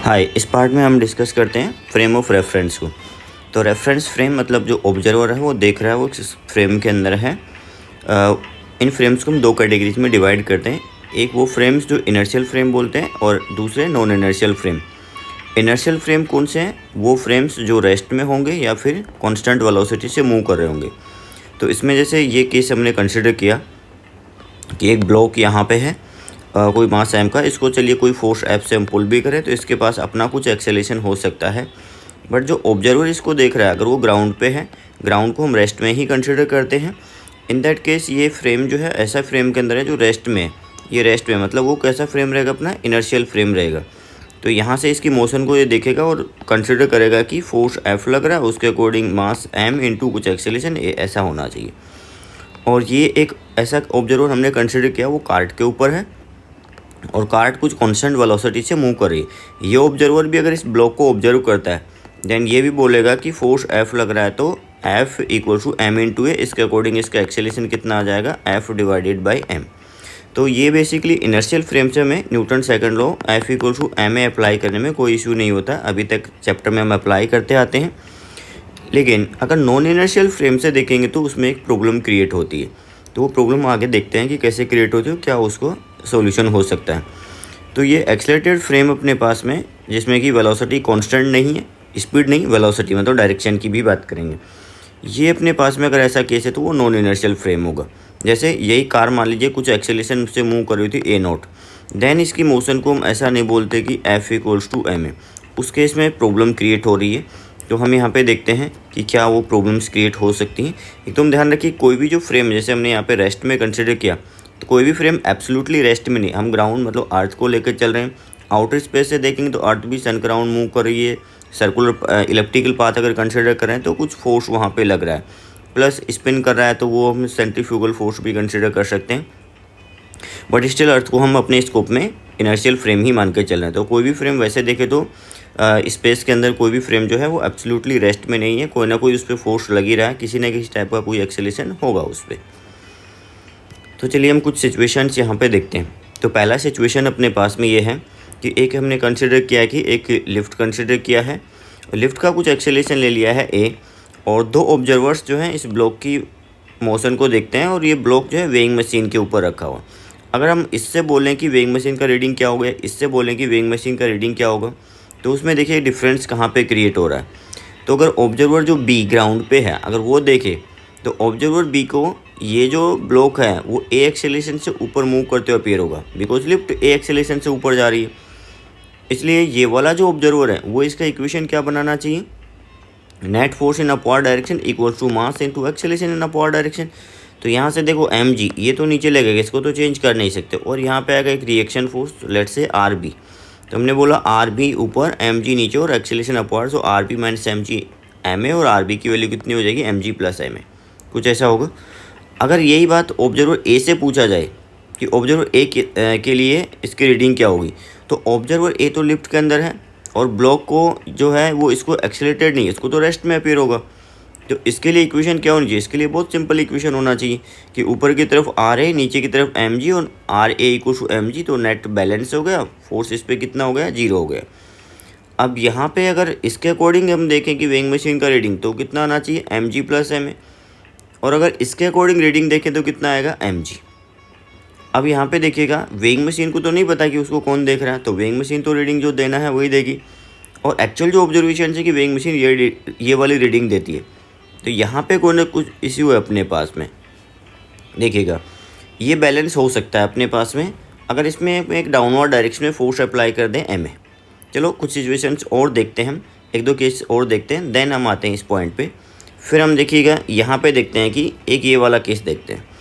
हाय, इस पार्ट में हम डिस्कस करते हैं फ्रेम ऑफ रेफरेंस को। तो रेफरेंस फ्रेम मतलब जो ऑब्जर्वर है वो देख रहा है वो किस फ्रेम के अंदर है। इन फ्रेम्स को हम दो कैटेगरीज में डिवाइड करते हैं। एक वो फ्रेम्स जो इनर्शियल फ्रेम बोलते हैं और दूसरे non inertial frame. Inertial frame कौन से हैं? वो फ्रेम्स जो रेस्ट में होंगे या फिर कॉन्स्टेंट वेलोसिटी से मूव कर रहे होंगे। तो इसमें जैसे ये केस हमने कंसिडर किया कि एक ब्लॉक यहाँ पे है, कोई मास एम का, इसको चलिए कोई फोर्स एफ से हम पुल भी करें तो इसके पास अपना कुछ एक्सेलेरेशन हो सकता है। बट जो ऑब्जर्वर इसको देख रहा है अगर वो ग्राउंड पे है, ग्राउंड को हम रेस्ट में ही कंसिडर करते हैं। इन दैट केस ये फ्रेम जो है ऐसा फ्रेम के अंदर है जो रेस्ट में है। ये रेस्ट में मतलब वो कैसा फ्रेम रहेगा? अपना इनर्शियल फ्रेम रहेगा। तो यहाँ से इसकी मोशन को ये देखेगा और कंसिडर करेगा कि फोर्स एफ लग रहा है, उसके अकॉर्डिंग मास एम इंटू कुछ एक्सेलेरेशन ऐसा होना चाहिए। और ये एक ऐसा ऑब्जर्वर हमने कंसिडर किया वो कार्ट के ऊपर है और कार्ट कुछ कांस्टेंट वेलोसिटी से मूव कर रही है। ये ऑब्जर्वर भी अगर इस ब्लॉक को ऑब्जर्व करता है देन ये भी बोलेगा कि फोर्स एफ लग रहा है तो F equal to M into A, इसके अकॉर्डिंग इसका एक्सेलेरेशन कितना आ जाएगा? F divided by M. तो ये बेसिकली इनर्शियल फ्रेम से हमें Newton second law F equal to M A apply करने में कोई इशू नहीं होता। अभी तक चैप्टर में हम अप्लाई करते आते हैं। लेकिन अगर नॉन इनर्शियल फ्रेम से देखेंगे तो उसमें एक प्रॉब्लम क्रिएट होती है। तो वो प्रॉब्लम आगे देखते हैं कि कैसे क्रिएट होती है, क्या उसको सॉल्यूशन हो सकता है। तो ये एक्सेलरेटेड फ्रेम अपने पास में जिसमें कि वेलोसिटी कांस्टेंट नहीं है, स्पीड नहीं, वेलोसिटी मतलब डायरेक्शन की भी बात करेंगे। ये अपने पास में अगर ऐसा केस है तो वो नॉन इनर्शियल फ्रेम होगा। जैसे यही कार मान लीजिए कुछ एक्सेलेरेशन से मूव कर रही थी ए नॉट, देन इसकी मोशन को हम ऐसा नहीं बोलते कि F equals to M A. उस केस में प्रॉब्लम क्रिएट हो रही है। तो हम यहाँ पे देखते हैं कि क्या वो प्रॉब्लम्स क्रिएट हो सकती हैं। एकदम ध्यान रखिए कोई भी जो फ्रेम जैसे हमने यहाँ पे रेस्ट में कंसिडर किया तो कोई भी फ्रेम एब्सोल्युटली रेस्ट में नहीं, हम ग्राउंड मतलब अर्थ को लेकर चल रहे हैं। आउटर स्पेस से देखेंगे तो अर्थ भी सन के अराउंड मूव कर रही है। सर्कुलर इलेप्टिकल पाथ अगर कंसिडर करें तो कुछ फोर्स वहाँ पे लग रहा है, प्लस स्पिन कर रहा है तो वो हम सेंट्रीफ्यूगल फोर्स भी कंसिडर कर सकते हैं। बट स्टिल अर्थ को हम अपने स्कोप में इनर्शियल फ्रेम ही मान के चल रहे हैं। तो कोई भी फ्रेम वैसे देखे तो स्पेस के अंदर कोई भी फ्रेम जो है वो एब्सोल्युटली रेस्ट में नहीं है, कोई ना कोई उस पर फोर्स लग ही रहा है, किसी न किसी टाइप का कोई एक्सेलेरेशन होगा उस पर। तो चलिए हम कुछ सिचुएशंस यहाँ पे देखते हैं। तो पहला सिचुएशन अपने पास में ये है कि एक हमने कंसिडर किया है कि एक लिफ्ट कंसिडर किया है, लिफ्ट का कुछ एक्सेलेरेशन ले लिया है ए, और दो ऑब्जर्वर्स जो हैं इस ब्लॉक की मोशन को देखते हैं और ये ब्लॉक जो है वेइंग मशीन के ऊपर रखा हुआ। अगर हम इससे बोलें कि वेइंग मशीन का रीडिंग क्या होगा, इससे बोलें कि वेइंग मशीन का रीडिंग क्या होगा, तो उसमें देखिए डिफरेंस कहाँ पे क्रिएट हो रहा है। तो अगर ऑब्जर्वर जो बी ग्राउंड पे है अगर वो देखे तो ऑब्जर्वर बी को ये जो ब्लॉक है वो ए एक्सेलेरेशन से ऊपर मूव करते हुए अपीयर होगा, बिकॉज लिफ्ट ए एक्सेलेरेशन से ऊपर जा रही है। इसलिए ये वाला जो ऑब्जर्वर है वो इसका इक्वेशन क्या बनाना चाहिए? Net force in upward direction equals to mass into acceleration in upward direction. तो यहाँ से देखो एम जी ये तो नीचे लगेगा, इसको तो चेंज कर नहीं सकते, और यहाँ पे आएगा एक रिएक्शन फोर्स लेट से आर बी। तो हमने बोला आर बी ऊपर एम जी नीचे और acceleration upward, so R B minus M G M A, और आर बी की वैल्यू कितनी हो जाएगी? M G plus M A, कुछ ऐसा होगा। अगर यही बात ऑब्जर्वर ए से पूछा जाए कि ऑब्जर्वर ए के लिए इसकी रीडिंग क्या होगी, तो ऑब्जर्वर ए तो लिफ्ट के अंदर है और ब्लॉक को जो है वो इसको एक्सेलरेटेड नहीं, इसको तो रेस्ट में अपीयर होगा। तो इसके लिए इक्वेशन क्या होनी चाहिए? इसके लिए बहुत सिंपल इक्वेशन होना चाहिए कि ऊपर की तरफ आर ए, नीचे की तरफ एम जी, और R A equal to M G, तो नेट बैलेंस हो गया, फोर्स इस पर कितना हो गया? 0 हो गया। अब यहाँ पे अगर इसके अकॉर्डिंग हम देखें कि वेइंग मशीन का रीडिंग तो कितना आना चाहिए? M G plus M A, और अगर इसके अकॉर्डिंग रीडिंग देखें तो कितना आएगा? M G. अब यहाँ पे देखिएगा वेइंग मशीन को तो नहीं पता कि उसको कौन देख रहा है, तो वेइंग मशीन तो रीडिंग जो देना है वही देगी, और एक्चुअल जो ऑब्जर्वेशन है कि वेइंग मशीन ये वाली रीडिंग देती है। तो यहाँ पे कोई ना कुछ इश्यू है अपने पास में। देखिएगा ये बैलेंस हो सकता है अपने पास में अगर इसमें एक डाउनवर्ड डायरेक्शन में फोर्स अप्लाई कर दें एम ए। चलो कुछ सिचुएशंस और देखते हैं, हम एक दो केस और देखते हैं, देन हम आते हैं इस पॉइंट पे। फिर हम देखिएगा यहाँ पे देखते हैं कि एक ये वाला केस देखते हैं।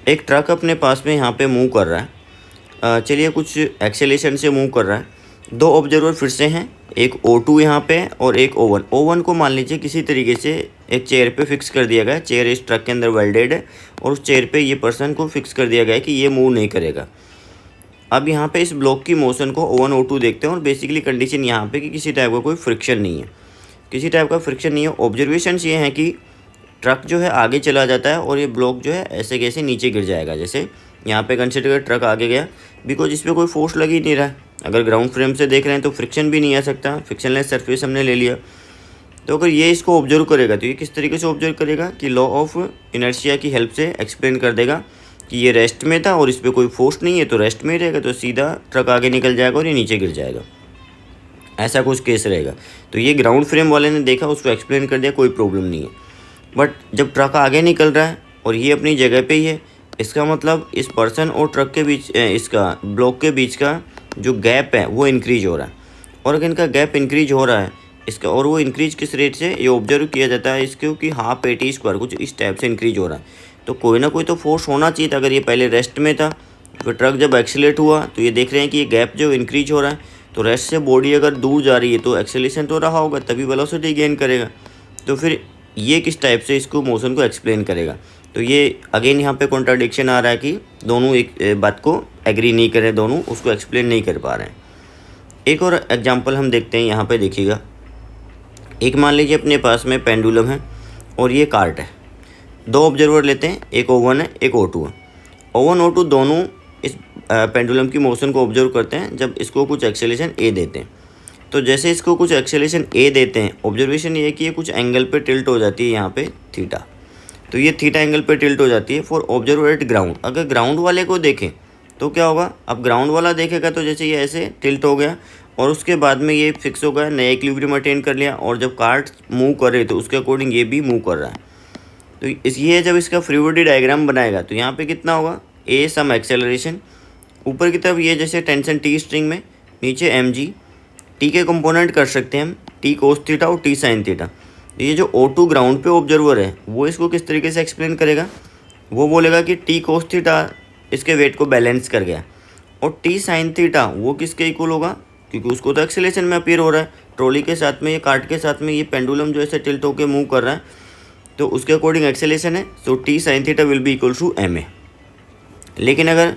एक ट्रक अपने पास में यहाँ पे मूव कर रहा है, चलिए कुछ एक्सेलेरेशन से मूव कर रहा है। दो ऑब्जर्वर फिर से हैं, एक O2 यहाँ पे और एक O1। O1 को मान लीजिए किसी तरीके से एक चेयर पे फिक्स कर दिया गया, चेयर इस ट्रक के अंदर वेल्डेड है और उस चेयर पे ये पर्सन को फिक्स कर दिया गया है कि ये मूव नहीं करेगा। अब यहाँ पे इस ब्लॉक की मोशन को O1 O2 देखते हैं और बेसिकली कंडीशन यहाँ पे कि किसी टाइप का कोई फ्रिक्शन नहीं है, किसी टाइप का फ्रिक्शन नहीं है। ऑब्जर्वेशंस ये हैं कि ट्रक जो है आगे चला जाता है और ये ब्लॉक जो है ऐसे कैसे नीचे गिर जाएगा। जैसे यहाँ पे कंसिडर कर ट्रक आगे गया बिकॉज इस पर कोई फोर्स लग ही नहीं रहा है, अगर ग्राउंड फ्रेम से देख रहे हैं तो फ्रिक्शन भी नहीं आ सकता, फ्रिक्शनलेस सरफेस हमने ले लिया। तो अगर ये इसको ऑब्जर्व करेगा तो ये किस तरीके से ऑब्जर्व करेगा कि लॉ ऑफ इनर्शिया की हेल्प से एक्सप्लेन कर देगा कि ये रेस्ट में था और इस पर कोई फोर्स नहीं है तो रेस्ट में ही रहेगा, तो सीधा ट्रक आगे निकल जाएगा और ये नीचे गिर जाएगा, ऐसा कुछ केस रहेगा। तो ये ग्राउंड फ्रेम वाले ने देखा, उसको एक्सप्लेन कर दिया, कोई प्रॉब्लम नहीं है। बट जब ट्रक आगे निकल रहा है और ये अपनी जगह पे ही है, इसका मतलब इस पर्सन और ट्रक के बीच इसका ब्लॉक के बीच का जो गैप है वो इंक्रीज हो रहा है। और अगर इनका गैप इंक्रीज हो रहा है इसका, और वो इंक्रीज किस रेट से ये ऑब्जर्व किया जाता है इसके कि हाफ AT स्क्वायर कुछ इस टाइप से इंक्रीज हो रहा है। तो कोई ना कोई तो फोर्स होना चाहिए था। अगर ये पहले रेस्ट में था फिर ट्रक जब एक्सीलेट हुआ तो ये देख रहे हैं कि ये गैप जो इंक्रीज हो रहा है, तो रेस्ट से बॉडी अगर दूर जा रही है तो एक्सेलेरेशन तो रहा होगा, तभी वेलोसिटी गेन करेगा। तो फिर ये किस टाइप से इसको मोशन को एक्सप्लेन करेगा। तो ये अगेन यहाँ पे कॉन्ट्राडिक्शन आ रहा है कि दोनों एक बात को एग्री नहीं कर रहे, दोनों उसको एक्सप्लेन नहीं कर पा रहे हैं। एक और एग्जांपल हम देखते हैं, यहाँ पे देखिएगा। एक मान लीजिए अपने पास में पेंडुलम है और ये कार्ट है, दो ऑब्जर्वर लेते हैं, एक O1 है एक O2 है। O1 O2 दोनों इस पेंडुलम की मोशन को ऑब्जर्व करते हैं जब इसको कुछ एक्सेलेरेशन A देते हैं। तो जैसे इसको कुछ एक्सेलेरेशन A देते हैं, ऑब्जर्वेशन ये है कि ये कुछ एंगल पे टिल्ट हो जाती है, यहाँ पे थीटा। तो ये थीटा एंगल पे टिल्ट हो जाती है फॉर ऑब्जर्वर एट ग्राउंड। अगर ग्राउंड वाले को देखें तो क्या होगा, अब ग्राउंड वाला देखेगा तो जैसे ये ऐसे टिल्ट हो गया और उसके बाद में ये फिक्स हो गया, नया इक्विलिब्रियम अटेन कर लिया, और जब कार्ट मूव करे तो उसके अकॉर्डिंग ये भी मूव कर रहा है। तो ये जब इसका फ्री बॉडी डायग्राम बनाएगा तो यहाँ पे कितना होगा, A सम एक्सेलरेशन, ऊपर की तरफ ये जैसे टेंशन T स्ट्रिंग में, नीचे mg, T के कंपोनेंट कर सकते हैं हम T कोस थीटा और T साइन थीटा। ये जो O2 ग्राउंड पे ऑब्जर्वर है वो इसको किस तरीके से एक्सप्लेन करेगा, वो बोलेगा कि T कोस थीटा इसके वेट को बैलेंस कर गया, और T साइन थीटा वो किसके इक्वल होगा, क्योंकि उसको तो एक्सेलेरेशन में अपीयर हो रहा है ट्रॉली के साथ में, ये कार्ट के साथ में, ये पेंडुलम जो ऐसे टिल्ट होकर मूव कर रहा है तो उसके अकॉर्डिंग एक्सेलेरेशन है। So T sine theta will be equal to ma। लेकिन अगर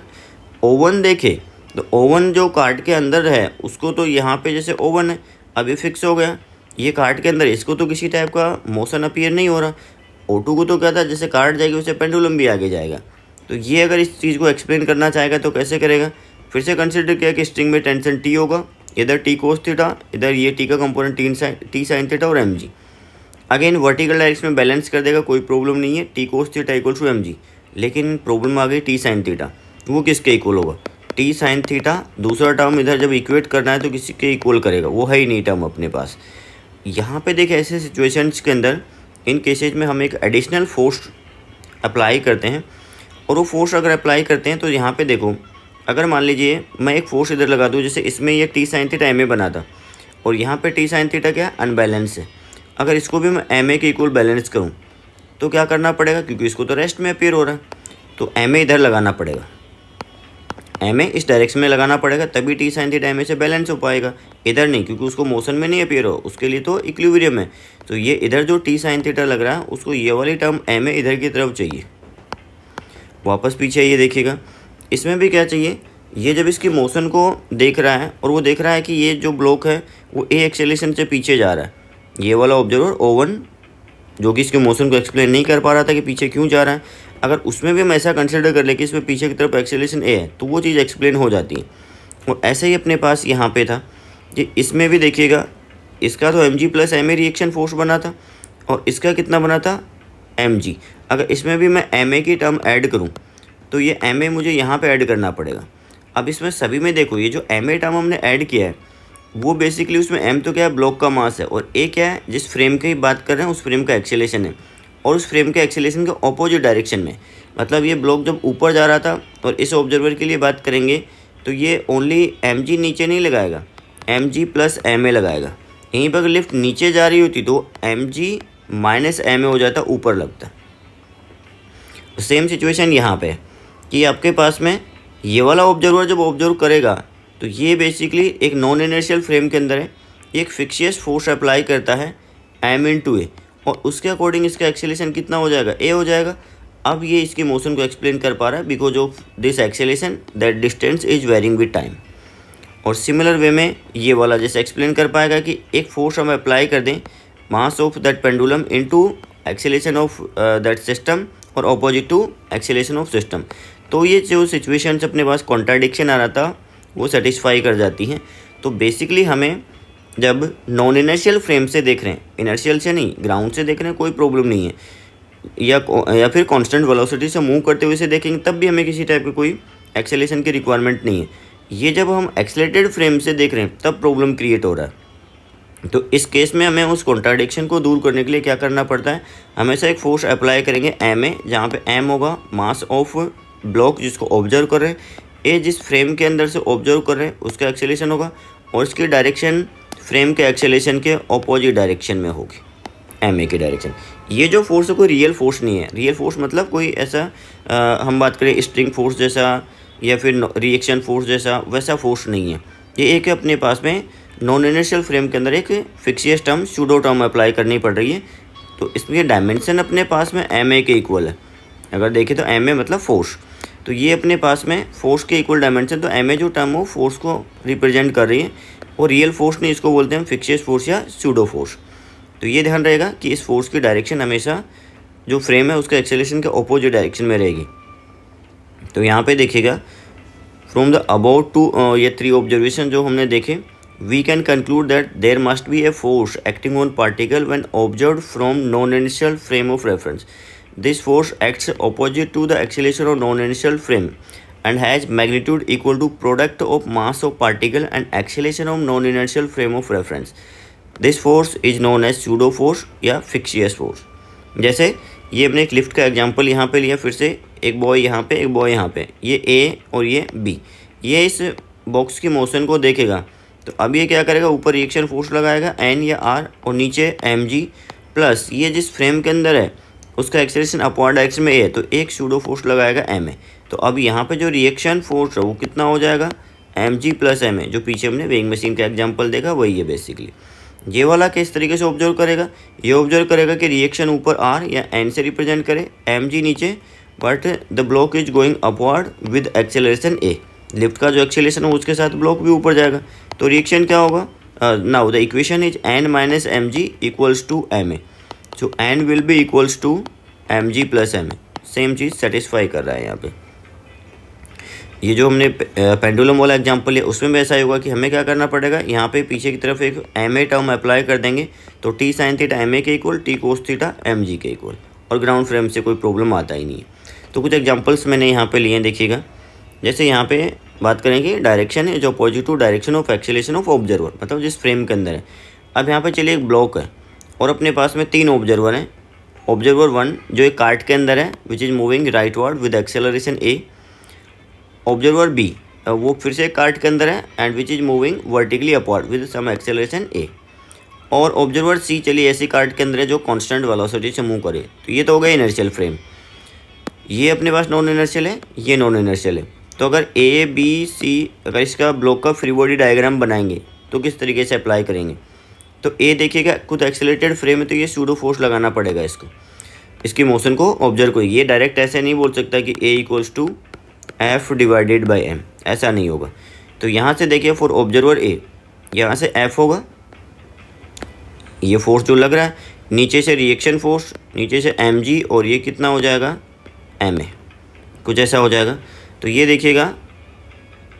O1 देखे तो O1 जो कार्ट के अंदर है उसको तो यहाँ पे जैसे O1 है अभी फिक्स हो गया, ये कार्ट के अंदर इसको तो किसी टाइप का मोशन अपीयर नहीं हो रहा। O2 को तो क्या था, जैसे कार्ट जाएगी वैसे पेंडुलम भी आगे जाएगा। तो ये अगर इस चीज़ को एक्सप्लेन करना चाहेगा तो कैसे करेगा, फिर से कंसिडर किया कि स्ट्रिंग में टेंशन T होगा, इधर T कोस थीटा, इधर ये T का कंपोनेंट T साइन थीटा और mg। अगेन वर्टिकल डायरेक्शन में बैलेंस कर देगा, कोई प्रॉब्लम नहीं है, T cos theta equal to mg। लेकिन प्रॉब्लम आ गई T साइन थीटा, वो किसके इक्वल होगा, T साइन थीटा दूसरा टर्म इधर जब इक्वेट करना है तो किसी के इक्वल करेगा, वो है ही नहीं टर्म अपने पास। यहाँ पे देखें ऐसे सिचुएशंस के अंदर इन केसेज में हम एक एडिशनल फोर्स अप्लाई करते हैं, और वो फोर्स अगर अप्लाई करते हैं तो यहाँ पे देखो, अगर मान लीजिए मैं एक फोर्स इधर लगा दूँ, जैसे इसमें ये T साइन थीटा ma बना था और यहाँ पे T साइन थीटा क्या है, अनबैलेंस है। अगर इसको भी मैं ma के इक्वल बैलेंस करूँ तो क्या करना पड़ेगा, क्योंकि इसको तो रेस्ट में अपीयर हो रहा है तो ma इधर लगाना पड़ेगा, ma इस डायरेक्शन में लगाना पड़ेगा, तभी T साइन थीटा ma से बैलेंस हो पाएगा। इधर नहीं, क्योंकि उसको मोशन में नहीं अपीयर हो, उसके लिए तो इक्विलिब्रियम है। तो ये इधर जो T साइन थीटा लग रहा है उसको ये वाली टर्म ma इधर की तरफ चाहिए। वापस पीछे ये देखिएगा, इसमें भी क्या चाहिए, ये जब इसकी मोशन को देख रहा है और वो देख रहा है कि ये जो ब्लॉक है वो A एक्सेलेरेशन से पीछे जा रहा है, ये वाला ऑब्जर्वर O1 जो कि इसके मोशन को एक्सप्लेन नहीं कर पा रहा था कि पीछे क्यों जा रहा है, अगर उसमें भी हम ऐसा कंसिडर कर ले कि इसमें पीछे की तरफ एक्सेलेरेशन A है तो वो चीज़ एक्सप्लेन हो जाती है। और ऐसे ही अपने पास यहाँ पे था कि इसमें भी देखिएगा, इसका तो mg plus ma reaction force बना था और इसका कितना बना था mg। अगर इसमें भी मैं ma की टर्म ऐड करूँ तो ये ma मुझे यहाँ पे ऐड करना पड़ेगा। अब इसमें सभी में देखो, ये जो ma टर्म हमने ऐड किया है वो बेसिकली उसमें m तो क्या है, ब्लॉक का मास है, और a क्या है, जिस फ्रेम की बात कर रहे हैं उस फ्रेम का एक्सेलेरेशन है, और उस फ्रेम के एक्सेलेरेशन के ऑपोजिट डायरेक्शन में। मतलब ये ब्लॉक जब ऊपर जा रहा था, और इस ऑब्जर्वर के लिए बात करेंगे तो ये ओनली mg नीचे नहीं लगाएगा, mg प्लस ma लगाएगा। यहीं पर अगर लिफ्ट नीचे जा रही होती तो mg माइनस ma हो जाता, ऊपर लगता। सेम सिचुएशन यहाँ पे कि आपके पास में ये वाला ऑब्जर्वर जब ऑब्जर्व करेगा तो ये बेसिकली एक नॉन इनर्शियल फ्रेम के अंदर है, एक फिक्सियस फोर्स अप्लाई करता है m इंटू ए, और उसके अकॉर्डिंग इसका एक्सेलेरेशन कितना हो जाएगा, a हो जाएगा। अब ये इसकी मोशन को एक्सप्लेन कर पा रहा है because of this acceleration that distance is varying with time. और सिमिलर वे में ये वाला जैसे एक्सप्लेन कर पाएगा कि एक फोर्स हम अप्लाई कर दें, mass of that pendulum into acceleration of that system और opposite to acceleration of system. तो ये जो सिचुएशन अपने पास कॉन्ट्राडिक्शन आ रहा था वो सेटिस्फाई कर जाती हैं। तो बेसिकली हमें जब नॉन इनर्शियल फ्रेम से देख रहे हैं, इनर्शियल से नहीं, ग्राउंड से देख रहे हैं, कोई प्रॉब्लम नहीं है, या फिर कांस्टेंट वेलोसिटी से मूव करते हुए से देखेंगे तब भी हमें किसी टाइप की कोई एक्सेलेरेशन की रिक्वायरमेंट नहीं है। ये जब हम एक्सेलेटेड फ्रेम से देख रहे हैं तब प्रॉब्लम क्रिएट हो रहा है। तो इस केस में हमें उस कॉन्ट्राडिक्शन को दूर करने के लिए क्या करना पड़ता है, हमेशा एक फोर्स अप्लाई करेंगे एम ए, जहाँ पे एम होगा मास ऑफ ब्लॉक जिसको ऑब्जर्व कर रहे हैं, ए जिस फ्रेम के अंदर से ऑब्जर्व कर रहे हैं उसका एक्सेलेरेशन होगा, और इसकी डायरेक्शन फ्रेम के एक्सेलेरेशन के ऑपोजिट डायरेक्शन में होगी, एम ए की डायरेक्शन। ये जो फोर्स है कोई रियल फोर्स नहीं है। रियल फोर्स मतलब कोई ऐसा हम बात करें स्ट्रिंग फोर्स जैसा या फिर रिएक्शन फोर्स जैसा, वैसा फोर्स नहीं है। ये एक अपने पास में नॉन इनर्शियल फ्रेम के अंदर एक फिक्सियस टर्म, सूडो टर्म अप्लाई करनी पड़ रही है। तो इसमें डायमेंशन अपने पास में एम ए के इक्वल है। अगर देखें तो एम ए मतलब फोर्स, तो ये अपने पास में फोर्स के इक्वल डायमेंशन, तो एम ए जो टर्म हो फोर्स को रिप्रेजेंट कर रही है, और रियल फोर्स नहीं, इसको बोलते हैं फिक्सियस फोर्स या सूडो फोर्स। तो ये ध्यान रहेगा कि इस फोर्स की डायरेक्शन हमेशा जो फ्रेम है उसके एक्सेलेरेशन के ऑपोजिट डायरेक्शन में रहेगी। तो यहाँ पे देखिएगा फ्रॉम द अबाउट टू ये 3 ऑब्जर्वेशन जो हमने देखे, we can conclude that there must be a force acting on particle when observed from non inertial frame of reference. This force acts opposite to the acceleration of non inertial frame and has magnitude equal to product of mass of particle and acceleration of non-inertial frame of reference. This force is known as pseudo force या फिक्सियस force. जैसे ये अपने एक lift का example यहाँ पे लिया, फिर से एक बॉय यहाँ पे, एक बॉय यहाँ पे, ये ए और ये बी, ये इस बॉक्स की मोशन को देखेगा। तो अब ये क्या करेगा, ऊपर रिएक्शन फोर्स लगाएगा एन या आर, और नीचे एम जी प्लस ये जिस फ्रेम के अंदर है उसका एक्सेलेरेशन अपवर्ड डायरेक्शन में ए है, तो एक सूडो फोर्स लगाएगा एम ए। तो अब यहाँ पे जो रिएक्शन फोर्स है वो कितना हो जाएगा, M G plus M A, जो पीछे हमने वेइंग मशीन का एग्जांपल देखा वही है बेसिकली। ये वाला किस तरीके से ऑब्जर्व करेगा, ये ऑब्जर्व करेगा कि रिएक्शन ऊपर आर या एन से रिप्रेजेंट करे, एम जी नीचे, but the block is going upward with acceleration A. Lift का जो एक्सेलरेशन है उसके साथ ब्लॉक भी ऊपर जाएगा, तो रिएक्शन क्या होगा, now the equation is N minus M G equals to M A. So N will be equals to M G plus M A. Same चीज़ सेटिस्फाई कर रहा है यहाँ पे। ये जो हमने पेंडुलम वाला एग्जांपल है उसमें भी ऐसा ही होगा कि हमें क्या करना पड़ेगा, यहाँ पे पीछे की तरफ एक एम ए टर्म अप्लाई कर देंगे, तो T sine theta M A के equal, T cos theta M G के इक्वल, और ग्राउंड फ्रेम से कोई प्रॉब्लम आता ही नहीं है। तो कुछ एग्जांपल्स मैंने यहाँ पे लिए हैं, देखिएगा। जैसे यहाँ पे बात करेंगे डायरेक्शन है जो positive direction of acceleration of observer, मतलब जिस फ्रेम के अंदर है। अब यहाँ पे चलिए एक ब्लॉक है और अपने पास में 3 ऑब्जर्वर हैं। ऑब्जर्वर 1 जो एक कार्ट के अंदर है which is moving rightward with acceleration A. Observer B वो फिर से कार्ट के अंदर है and which is moving vertically upward with some acceleration A. और ऑब्जर्वर सी चलिए ऐसी कार्ट के अंदर है जो कांस्टेंट वेलोसिटी से मूव करे। तो ये तो हो गया इनर्शियल फ्रेम, ये अपने पास नॉन इनर्शियल है, ये नॉन इनर्शियल है। तो अगर ए बी सी अगर इसका ब्लॉक का फ्री बॉडी डायग्राम बनाएंगे तो किस तरीके से अप्लाई करेंगे, तो ए देखिएगा कुछ एक्सेलरेटेड फ्रेम है, तो ये सूडो फोर्स लगाना पड़ेगा इसको, इसकी मोशन को ऑब्जर्व करिए। ये डायरेक्ट ऐसे नहीं बोल सकता कि A equals to F divided by M, ऐसा नहीं होगा। तो यहाँ से देखिए फॉर ऑब्जर्वर ए, यहाँ से एफ होगा, ये फोर्स जो लग रहा है, नीचे से रिएक्शन फोर्स, नीचे से एम जी, और ये कितना हो जाएगा एम ए, कुछ ऐसा हो जाएगा। तो ये देखिएगा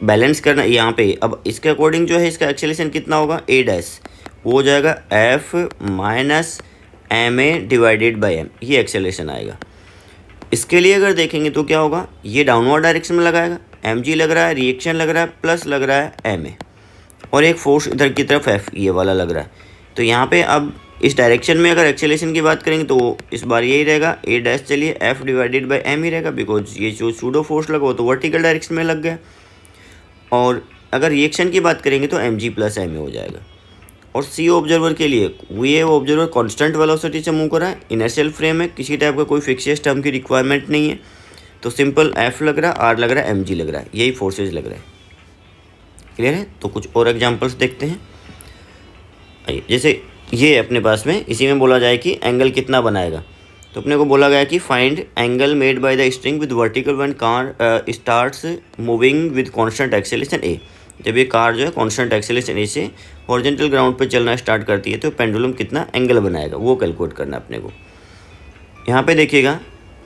बैलेंस करना यहाँ पे। अब इसके अकॉर्डिंग जो है इसका एक्सेलरेशन कितना होगा, ए डैश, वो हो जाएगा F minus M A divided by M, ये एक्सेलरेशन आएगा। इसके लिए अगर देखेंगे तो क्या होगा, ये डाउनवर्ड डायरेक्शन में लगाएगा, एम जी लग रहा है, रिएक्शन लग रहा है, प्लस लग रहा है एम ए, और एक फोर्स इधर की तरफ एफ ये वाला लग रहा है। तो यहाँ पे अब इस डायरेक्शन में अगर एक्सेलरेशन की बात करेंगे तो इस बार यही रहेगा, ए डैश चलिए एफ डिवाइडेड बाई एम ही रहेगा, बिकॉज ये जो सूडो फोर्स लगा वो तो वर्टिकल डायरेक्शन में लग गया। और अगर रिएक्शन की बात करेंगे तो M G plus M A हो जाएगा। और सी ऑब्जर्वर के लिए ये ऑब्जर्वर कांस्टेंट वेलोसिटी से मूव कर रहा है, इनर्शियल फ्रेम है, किसी टाइप का कोई फिक्सियस टर्म की रिक्वायरमेंट नहीं है, तो सिंपल एफ लग रहा है, आर लग रहा है, एम जी लग रहा है, यही फोर्सेज लग रहा है। क्लियर है। तो कुछ और एग्जांपल्स देखते हैं। आइए, जैसे ये अपने पास में इसी में बोला जाए कि एंगल कितना बनाएगा, तो अपने को बोला गया कि find angle made by the string with vertical when car starts moving with constant acceleration A. जब ये कार जो है कांस्टेंट एक्सेलरेशन ए से हॉरिजॉन्टल ग्राउंड पे चलना स्टार्ट करती है तो पेंडुलम कितना एंगल बनाएगा वो कैलकुलेट करना अपने को। यहाँ पे देखिएगा,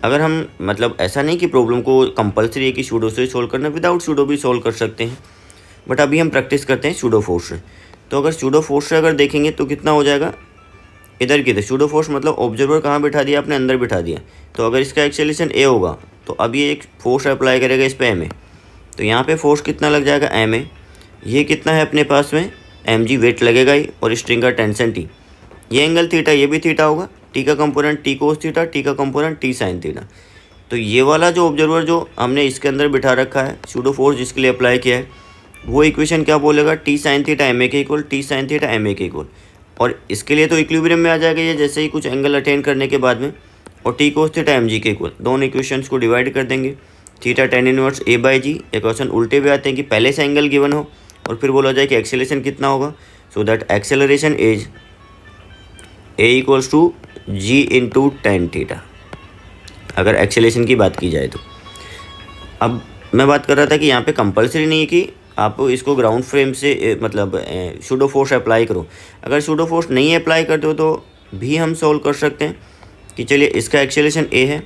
अगर हम मतलब ऐसा नहीं कि प्रॉब्लम को कंपलसरी है कि सूडो से सॉल्व करना, विदाउट सूडो भी सॉल्व कर सकते हैं। बट अभी हम प्रैक्टिस करते हैं सूडो फोर्स से। तो अगर सूडो फोर्स से अगर देखेंगे तो कितना हो जाएगा, इधर की सूडो फोर्स मतलब ऑब्जर्वर कहाँ बिठा दिया आपने, अंदर बिठा दिया। तो अगर इसका एक्सेलरेशन ए होगा तो अब ये एक फोर्स अप्लाई करेगा इस पे एम ए, तो यहाँ पे फोर्स कितना लग जाएगा एम ए। ये कितना है अपने पास में एम जी वेट लगेगा ही, और स्ट्रिंग का टेंशन टी, ये एंगल थीटा, ये भी थीटा होगा, टी का component T cos theta, T का कंपोनेंट टी साइन थीटा। तो ये वाला जो ऑब्जर्वर जो हमने इसके अंदर बिठा रखा है सूडो फोर्स जिसके लिए अप्लाई किया है, वो इक्वेशन क्या बोलेगा, T sine theta M A के equal, T sine theta M A के इक्वल। और इसके लिए तो इक्विलिब्रियम में आ जाएगा ये जैसे ही कुछ एंगल अटेन करने के बाद में, और T cos theta M G के इक्वल। दोनों इक्वेशंस को डिवाइड कर देंगे, theta tan inverse A by G. Equation उल्टे भी आते हैं कि पहले से एंगल गिवन हो और फिर बोला जाए कि एक्सेलरेशन कितना होगा, so that acceleration is A equals to G into tan theta, अगर एक्सेलरेशन की बात की जाए तो। अब मैं बात कर रहा था कि यहाँ पे कंपलसरी नहीं है कि आप इसको ग्राउंड फ्रेम से मतलब सूडो फोर्स अप्लाई करो। अगर सूडो फोर्स नहीं अप्लाई करते हो तो भी हम सोल्व कर सकते हैं कि चलिए इसका एक्सेलरेशन ए है,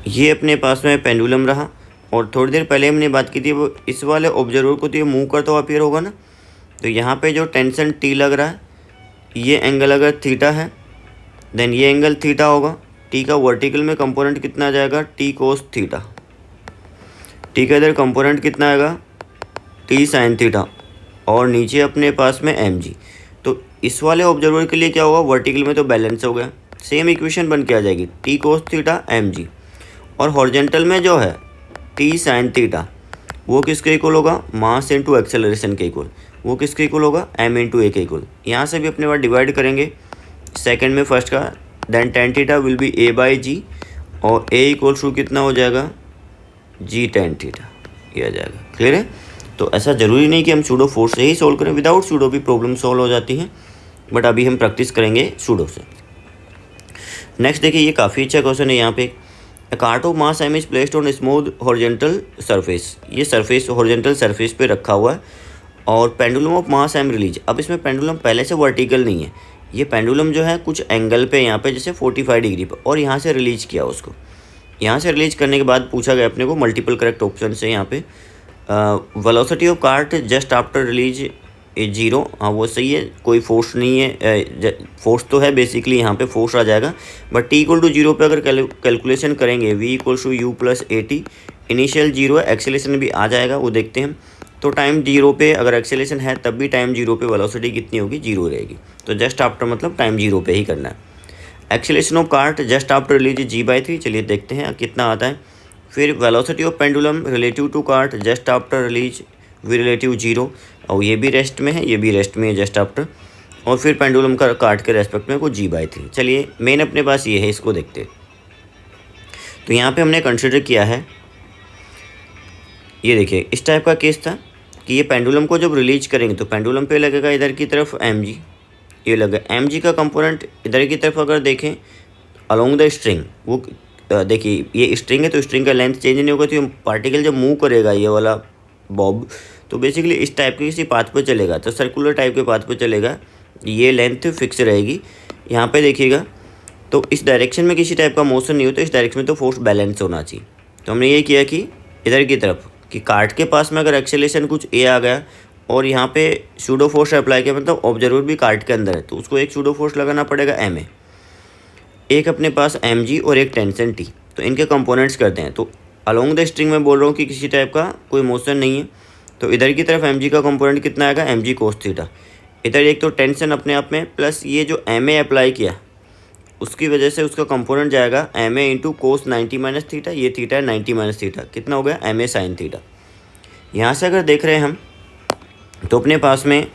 ये अपने पास में पेंडुलम रहा, और थोड़ी देर पहले हमने बात की थी वो इस वाले ऑब्जर्वर को तो ये मूव करता हुआ अपीयर होगा ना। तो यहाँ पे जो टेंशन टी लग रहा है, ये एंगल अगर थीटा है देन ये एंगल थीटा होगा। टी का वर्टिकल में कंपोनेंट कितना आ जाएगा, टी कोस थीटा। टी का इधर कंपोनेंट कितना आएगा, टी साइन थीटा, और नीचे अपने पास में एम जी। तो इस वाले ऑब्जर्वर के लिए क्या होगा, वर्टिकल में तो बैलेंस हो गया, सेम इक्वेशन बन के आ जाएगी T cos theta M G. और हॉरिजॉन्टल में जो है टी साइन थीटा, वो किसके इक्वल होगा, मास इंटू एक्सेलरेशन के इक्वल। वो किसके इक्वल होगा, एम इंटू ए के इक्वल। यहाँ से भी अपने बार डिवाइड करेंगे सेकंड में फर्स्ट का, then tan theta will be A by G, और ए इक्वल्स टू कितना हो जाएगा, जी टेन थीटा, ये आ जाएगा। क्लियर है। तो ऐसा ज़रूरी नहीं कि हम सूडो फोर्स से ही सोल्व करें, विदाउट सूडो भी प्रॉब्लम सॉल्व हो जाती है, बट अभी हम प्रैक्टिस करेंगे सूडो से। नेक्स्ट देखिए, ये काफ़ी अच्छा क्वेश्चन है यहाँ पे। A cart of mass m is placed on a smooth horizontal surface, ये सरफेस हॉरिजॉन्टल सरफेस पे रखा हुआ है, और pendulum of mass M release. अब इसमें पेंडुलम पहले से वर्टिकल नहीं है, ये पेंडुलम जो है कुछ एंगल पे यहाँ पे जैसे 45 डिग्री पे, और यहाँ से रिलीज किया उसको। यहाँ से रिलीज करने के बाद पूछा गया अपने को मल्टीपल करेक्ट ऑप्शन से यहाँ पे, velocity of cart just after release zero, हाँ वो सही है, कोई फोर्स नहीं है, फोर्स तो है बेसिकली, यहाँ पे फोर्स आ जाएगा, but T equal to zero पे अगर कैलकुलेशन करेंगे V equal to U plus A T, initial zero है, एक्सेलेशन भी आ जाएगा, वो देखते हैं। तो टाइम जीरो पे अगर एक्सेलेशन है तब भी टाइम जीरो पे वेलोसिटी कितनी होगी, जीरो रहेगी। तो जस्ट आफ्टर मतलब टाइम जीरो पे ही करना है। Acceleration of cart just after release G by three, चलिए देखते हैं कितना आता है। फिर velocity of pendulum relative to cart just after release V relative zero, और ये भी रेस्ट में है, ये भी रेस्ट में है जस्ट आफ्टर, और फिर पेंडुलम का कार्ट के रेस्पेक्ट में को जी बाई थ्री। चलिए मेन अपने पास ये है, इसको देखते हैं। तो यहाँ पे हमने कंसिडर किया है, ये देखिए इस टाइप का केस था कि ये पेंडुलम को जब रिलीज करेंगे तो पेंडुलम पे लगेगा इधर की तरफ एम जी, ये लगा एम जी का कंपोनेंट इधर की तरफ अगर देखें अलोंग द स्ट्रिंग, वो देखिए ये स्ट्रिंग है तो स्ट्रिंग का लेंथ चेंज नहीं होगा, तो पार्टिकल जब मूव करेगा ये वाला बॉब, तो बेसिकली इस टाइप के किसी पाथ पर चलेगा, तो सर्कुलर टाइप के पाथ पर चलेगा, ये लेंथ फिक्स रहेगी। यहाँ पे देखिएगा तो इस डायरेक्शन में किसी टाइप का मोशन नहीं होता, इस डायरेक्शन में तो फोर्स बैलेंस होना चाहिए। तो हमने ये किया कि इधर की तरफ कि कार्ट के पास में अगर एक्सेलेशन कुछ ए आ गया और यहाँ पे सूडो फोर्स अप्लाई किया, मतलब ऑब्जर्वर भी कार्ट के अंदर है, तो उसको एक सूडो फोर्स लगाना पड़ेगा एम ए, एक अपने पास एम जी और एक टेंशन टी। तो इनके कंपोनेंट्स करते हैं। तो अलोंग द स्ट्रिंग में बोल रहा हूँ कि किसी टाइप का कोई मोशन नहीं है, तो इधर की तरफ एम जी का कंपोनेंट कितना आएगा, एम जी कोस थीटा। इधर एक तो टेंशन अपने आप में, प्लस ये जो एम ए अप्लाई किया उसकी वजह से उसका कंपोनेंट जाएगा m a into cos 90 minus theta, ये थीटा है 90 माइनस थीटा, कितना हो गया एम ए साइन थीटा। यहाँ से अगर देख रहे हैं हम तो अपने पास में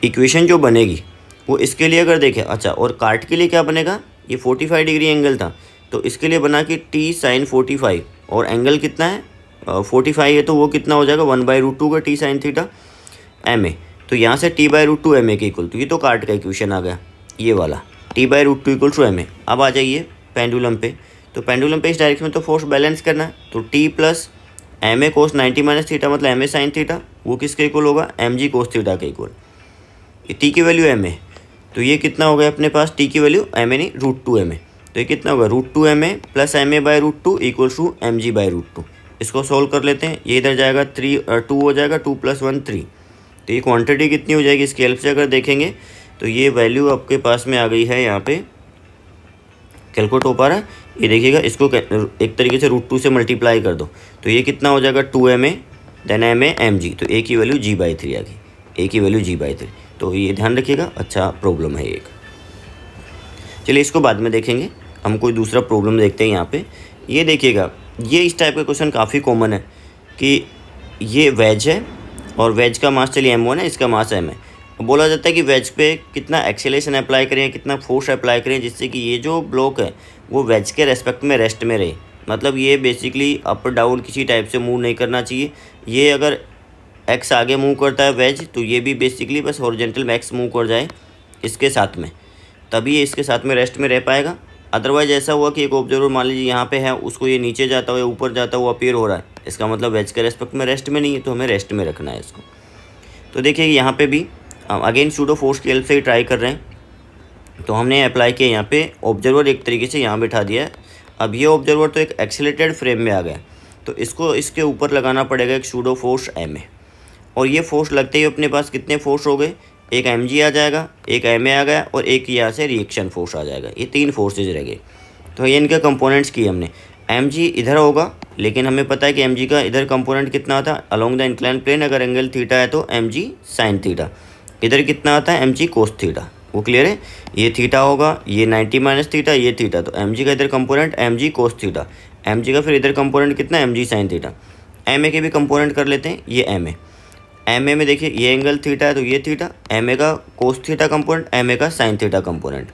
इक्वेशन जो बनेगी वो इसके लिए अगर देखें, अच्छा और कार्ट के लिए क्या बनेगा, ये 45 डिग्री एंगल था, तो इसके लिए बना कि टी साइन 45, और एंगल कितना है 45 है, तो वो कितना हो जाएगा 1/√2 का t sine theta M a. तो यहाँ से t/√2 एम ए के इक्वल, तो ये तो कार्ट का इक्वेशन आ गया ये वाला, t/√2 इक्वल टू एम ए। अब आ जाइए पेंडुलम पे, तो पेंडुलम पे इस डायरेक्शन में तो फोर्स बैलेंस करना है, तो t plus M a cos 90 minus theta मतलब एम ए साइन थीटा, वो किसके इक्वल होगा, एम जी कोस थीटा के इक्वल। ये टी की वैल्यू एम ए, तो ये कितना हो गया अपने पास, टी की वैल्यू एम ए नहीं √2 एम ए, तो ये कितना होगा √2 m a plus M a by √2 equals to M g by √2। इसको सोल्व कर लेते हैं। ये इधर जाएगा 2 हो जाएगा, 2 + 1 3। तो ये क्वांटिटी कितनी हो जाएगी इसकी हेल्प से अगर देखेंगे तो ये वैल्यू आपके पास में आ गई है। यहाँ पे कैलकुलेट हो पा रहा है, ये देखिएगा, इसको एक तरीके से √2 से मल्टीप्लाई कर दो तो ये कितना हो जाएगा 2ma देन ma mg। तो a की वैल्यू g/3 आ गई, a की वैल्यू g/3। तो ये ध्यान रखिएगा, अच्छा प्रॉब्लम है एक। चलिए इसको बाद में देखेंगे, हम कोई दूसरा प्रॉब्लम देखते हैं। यहाँ पे ये देखिएगा, ये इस टाइप का क्वेश्चन काफ़ी कॉमन है कि ये वेज है और वेज का मास चलिए m1 है, इसका मास m है। बोला जाता है कि वेज पे कितना एक्सेलेरेशन अप्लाई करें, कितना फोर्स अप्लाई करें जिससे कि ये जो ब्लॉक है वो वेज के रेस्पेक्ट में रेस्ट में रहे। मतलब ये बेसिकली अप डाउन किसी टाइप से मूव नहीं करना चाहिए। ये अगर एक्स आगे मूव करता है वेज, तो ये भी बेसिकली बस हॉरिजॉन्टल में एक्स मूव कर जाए इसके साथ में, तभी ये इसके साथ में रेस्ट में रह पाएगा। अदरवाइज ऐसा हुआ कि एक ऑब्जर्वर मान लीजिए यहाँ पे है, उसको ये नीचे जाता हुआ ऊपर जाता हुआ अपीयर हो रहा है, इसका मतलब वेज के रेस्पेक्ट में रेस्ट में नहीं है, तो हमें रेस्ट में रखना है इसको। तो देखिए यहाँ पे भी अगेन सूडो फोर्स की हेल्प से ही ट्राई कर रहे हैं। तो हमने अप्लाई किया यहाँ पे, ऑब्जर्वर एक तरीके से यहाँ बिठा दिया है। अब ये ऑब्जर्वर तो एक एक्सीलरेटेड फ्रेम में आ गया, तो इसको इसके ऊपर लगाना पड़ेगा एक सूडो फोर्स ma। और ये फोर्स लगते ही अपने पास कितने फोर्स हो गए, एक mg आ जाएगा, एक ma आ गया और एक यहाँ से रिएक्शन फोर्स आ जाएगा। ये 3 फोर्सेज रह गए। तो ये इनके कंपोनेंट्स किए हमने। mg इधर होगा, लेकिन हमें पता है कि mg का इधर कंपोनेंट कितना आता है अलोंग द इंक्लाइन प्लेन, अगर एंगल थीटा है तो mg साइन थीटा। इधर कितना आता है mg कोस थीटा, वो क्लियर है। ये थीटा होगा, ये 90 - थीटा, ये थीटा। तो mg का इधर component mg cos theta, mg का फिर इधर कंपोनेंट कितना mg साइन थीटा। ma के भी कंपोनेंट कर लेते हैं, ये ma में देखिए ये एंगल थीटा है तो ये थीटा, ma का कोस थीटा कंपोनेंट, ma का साइन थीटा कंपोनेंट।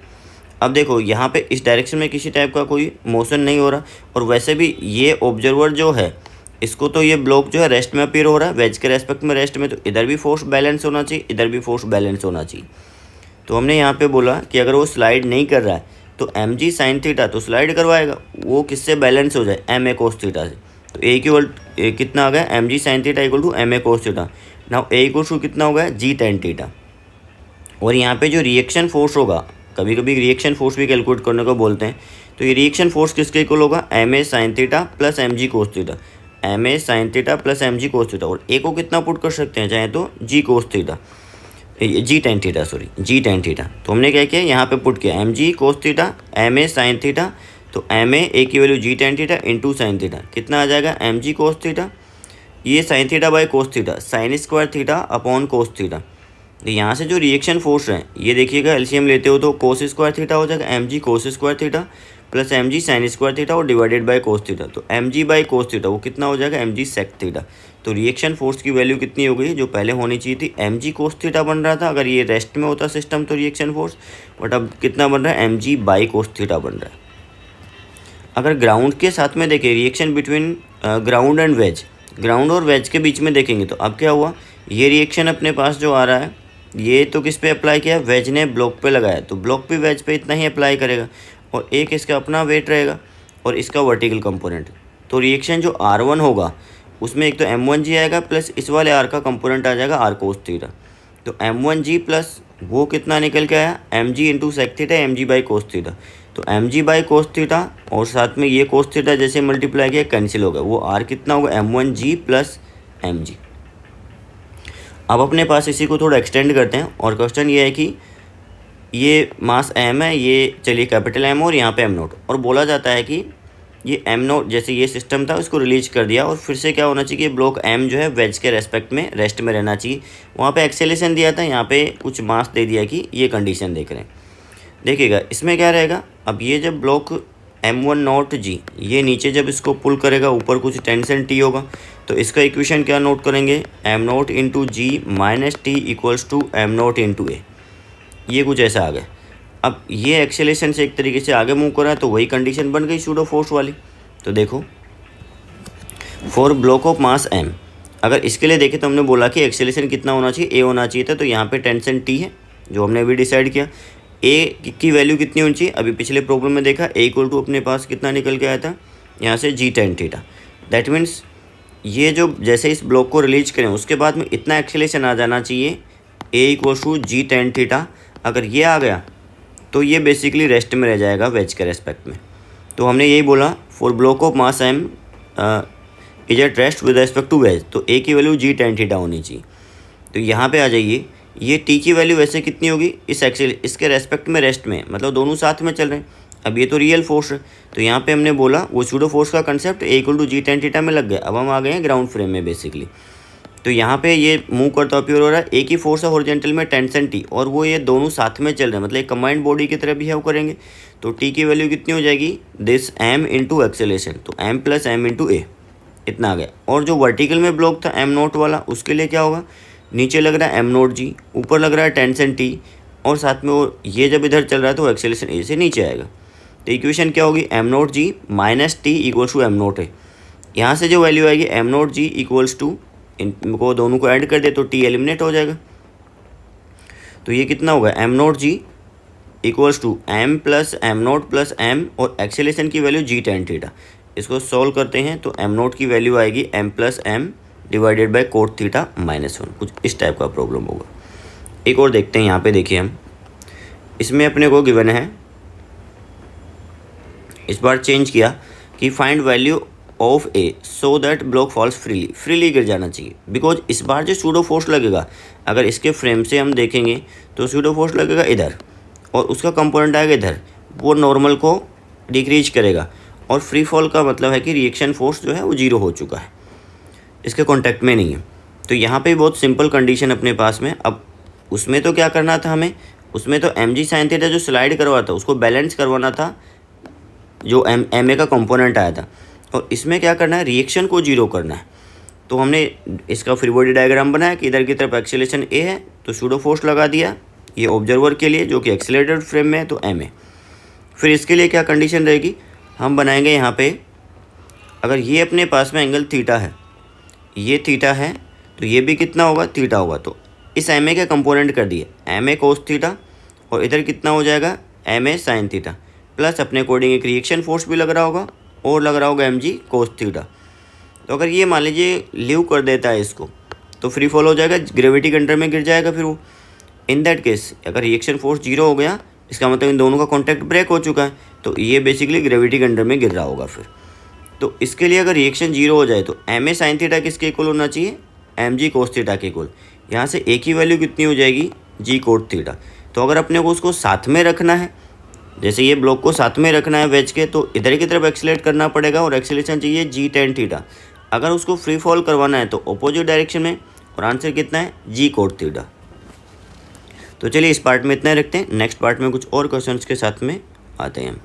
अब देखो यहाँ पे इस डायरेक्शन में किसी टाइप का कोई मोशन नहीं हो रहा, और वैसे भी ये ऑब्जर्वर जो है इसको तो ये ब्लॉक जो है रेस्ट में अपीयर हो रहा है, वेज के रेस्पेक्ट में रेस्ट में, तो इधर भी फोर्स बैलेंस होना चाहिए, इधर भी फोर्स बैलेंस होना चाहिए। तो हमने यहाँ पे बोला कि अगर वो स्लाइड नहीं कर रहा है तो mg साइन थीटा तो स्लाइड करवाएगा, वो किससे बैलेंस हो जाए, ma कोस थीटा से। तो a इक्वल कितना आ गया mg sine theta equal to ma cos theta. Now a equal to कितना हो गया g tan थीटा। और यहाँ पे जो रिएक्शन फोर्स होगा, कभी कभी रिएक्शन फोर्स भी कैलकुलेट करने को बोलते हैं, तो ये रिएक्शन फोर्स किसके इक्वल होगा, ma sine theta plus mg cos theta, ma sine theta plus mg cos theta. और a को कितना पुट कर सकते हैं चाहे तो g cos theta, G tan theta, sorry G tan theta. तो हमने क्या किया यहाँ पे पुट किया mg cos theta ma sine theta, तो ma a की वैल्यू जी tan theta into sine theta, कितना आ जाएगा mg कोस थीटा, ये sine theta by cos theta, sine square theta upon cos theta. तो यहाँ से जो रिएक्शन फोर्स है ये देखिएगा, एलसीएम लेते हो तो कोस स्क्वायर थीटा हो जाएगा, mg cos square theta plus mg sign square theta और डिवाइडेड बाय कोस थीटा। तो mg बाई कोस थीटा वो कितना हो जाएगा mg सेक थीटा। तो रिएक्शन फोर्स की वैल्यू कितनी हो गई, जो पहले होनी चाहिए थी mg कोस थीटा बन रहा था अगर ये रेस्ट में होता सिस्टम तो रिएक्शन फोर्स, बट अब कितना बन रहा है mg बाई कोस थीटा बन रहा है। अगर ग्राउंड के साथ में देखें reaction between ground and wedge, ground और वेज के बीच में देखेंगे तो अब क्या हुआ, ये रिएक्शन अपने पास जो आ रहा है ये तो किस पे अप्लाई किया, वेज ने ब्लॉक पे लगाया, तो ब्लॉक पे वेज पे इतना ही अप्लाई करेगा, और एक इसका अपना वेट रहेगा और इसका वर्टिकल कंपोनेंट। तो रिएक्शन जो R1 होगा उसमें एक तो m1g आएगा प्लस इस वाले r का कंपोनेंट आ जाएगा r कोस थीटा। तो m1g प्लस वो कितना निकल के आया mg into sec theta mg by cos theta. तो mg बाई कोस थीटा और साथ में ये कोस थीटा जैसे मल्टीप्लाई किया कैंसिल होगा, वो r कितना होगा m1g प्लस mg। अब अपने पास इसी को थोड़ा एक्सटेंड करते हैं, और क्वेश्चन ये है कि ये मास m है, ये चलिए कैपिटल M और यहाँ पे m0, और बोला जाता है कि ये m0 जैसे ये सिस्टम था उसको रिलीज कर दिया, और फिर से क्या होना चाहिए कि ब्लॉक m जो है वेज के रेस्पेक्ट में रेस्ट में रहना चाहिए। वहाँ पे एक्सेलेरेशन दिया था, यहाँ पे कुछ मास दे दिया कि ये कंडीशन देख रहे हैं। देखिएगा इसमें क्या रहेगा, अब ये जब ब्लॉक m1/g ये नीचे जब इसको पुल करेगा ऊपर कुछ टेंशन t होगा, तो इसका इक्वेशन क्या नोट करेंगे, m0 into G minus T equals to m0 into A, ये कुछ ऐसा आ गया। अब ये एक्सेलेरेशन से एक तरीके से आगे मूव कर रहा है, तो वही कंडीशन बन गई सूडो फोर्स वाली। तो देखो for block of mass m, अगर इसके लिए देखें तो हमने बोला कि एक्सेलेरेशन कितना होना चाहिए, a होना चाहिए था, तो यहाँ पे टेंशन t है जो हमने अभी डिसाइड किया। a की वैल्यू कितनी होनी चाहिए, अभी पिछले प्रॉब्लम में देखा a इक्वल टू अपने पास कितना निकल के आया था यहाँ से जी टेन थीटा। दैट मीन्स ये जो जैसे इस ब्लॉक को रिलीज करें उसके बाद में इतना एक्सेलेरेशन आ जाना चाहिए a equal to g tan theta. अगर ये आ गया तो ये बेसिकली रेस्ट में रह जाएगा वेज के रेस्पेक्ट में। तो हमने यही बोला for block of mass m is at rest with respect to wedge, तो ए की वैल्यू जी टेन थीटा होनी चाहिए। तो यहाँ पे आ जाइए, ये टी की वैल्यू वैसे कितनी होगी इस एक्सिल इसके रेस्पेक्ट में रेस्ट में, मतलब दोनों साथ में चल रहे हैं। अब ये तो रियल फोर्स है, तो यहाँ पे हमने बोला वो सूडो फोर्स का concept a equal to g tan theta में लग गया। अब हम आ गए हैं ग्राउंड फ्रेम में बेसिकली। तो यहाँ पे ये मूव करता प्योर हो रहा है, एक ही फोर्स है हॉरिजॉन्टल में टेंशन टी, और वो ये दोनों साथ में चल रहे हैं, मतलब एक कंबाइंड बॉडी की तरह बिहेव करेंगे। तो टी की वैल्यू कितनी हो जाएगी, दिस एम इंटू एक्सेलेरेशन, तो एम प्लस एम इंटू ए, इतना आ गया। और जो वर्टिकल में ब्लॉक था एम नोट वाला, उसके लिए क्या होगा, नीचे लग रहा है एम नोट जी, ऊपर लग रहा है टेंशन टी, और साथ में वो ये जब इधर चल रहा है तो एक्सेलेरेशन ए से नीचे आएगा। तो इक्वेशन क्या होगी, m naught g minus T equals to m naught है। यहाँ से जो वैल्यू आएगी m naught g equals to, इनको दोनों को ऐड कर दे तो टी एलिमिनेट हो जाएगा। तो ये कितना होगा, m naught g equals to m plus m naught plus m, और एक्सेलेरेशन की वैल्यू जी टेन थीटा। इसको सॉल्व करते हैं तो एम नोट की वैल्यू आएगी m plus m divided by cot theta minus one, कुछ इस टाइप का प्रॉब्लम होगा। एक और देखते हैं, यहाँ पे देखिए हम, इसमें अपने को गिवन है, इस बार चेंज किया कि find value of A so that block falls freely गिर जाना चाहिए। बिकॉज इस बार जो सूडो फोर्स लगेगा, अगर इसके फ्रेम से हम देखेंगे तो सूडो फोर्स लगेगा इधर और उसका कंपोनेंट आएगा इधर, वो नॉर्मल को डिक्रीज करेगा। और फ्री फॉल का मतलब है कि रिएक्शन फोर्स जो है वो जीरो हो चुका है, इसके कॉन्टैक्ट में नहीं है। तो यहाँ पे बहुत सिंपल कंडीशन अपने पास में। अब उसमें तो क्या करना था हमें, उसमें तो एम जी साइन थीटा जो स्लाइड करवा था उसको बैलेंस करवाना था, जो एम ए का कंपोनेंट आया था। और इसमें क्या करना है, रिएक्शन को जीरो करना है। तो हमने इसका फ्री बॉडी डायग्राम बनाया कि इधर की तरफ एक्सेलेरेशन ए है तो सूडो फोर्स लगा दिया ये ऑब्जर्वर के लिए जो कि एक्सेलरेटेड फ्रेम में है, तो एम ए। फिर इसके लिए क्या कंडीशन रहेगी, हम बनाएंगे यहाँ पे, अगर ये अपने पास में एंगल थीटा है, ये थीटा है, तो ये भी कितना होगा, थीटा होगा। तो इस एम ए के कंपोनेंट कर दिए एम ए कोस थीटा, और इधर कितना हो जाएगा m a sine theta, plus अपने अकॉर्डिंग एक रिएक्शन फोर्स भी लग रहा होगा और लग रहा होगा एम जी कोस थीटा। तो अगर ये मान लीजिए लीव कर देता है इसको, तो फ्री फॉल हो जाएगा, ग्रेविटी के अंडर में गिर जाएगा। फिर वो इन दैट केस अगर रिएक्शन फोर्स जीरो हो गया, इसका मतलब इन दोनों का कॉन्टैक्ट ब्रेक हो चुका है, तो ये बेसिकली ग्रेविटी के अंडर में गिर रहा होगा फिर। तो इसके लिए अगर रिएक्शन जीरो हो जाए तो एम ए साइन थीटा किसके इक्वल होना चाहिए, एम जी कोस थीटा के इक्वल। यहाँ से ए की वैल्यू कितनी हो जाएगी, जी कोट थीटा। तो अगर अपने को उसको साथ में रखना है, जैसे ये ब्लॉक को साथ में रखना है वेज के, तो इधर की तरफ एक्सेलेरेट करना पड़ेगा और एक्सेलेरेशन चाहिए जी टेन थीटा। अगर उसको फ्री फॉल करवाना है तो अपोजिट डायरेक्शन में, और आंसर कितना है, जी कोट थीटा। तो चलिए इस पार्ट में इतना ही रखते हैं, नेक्स्ट पार्ट में कुछ और क्वेश्चंस के साथ में आते हैं।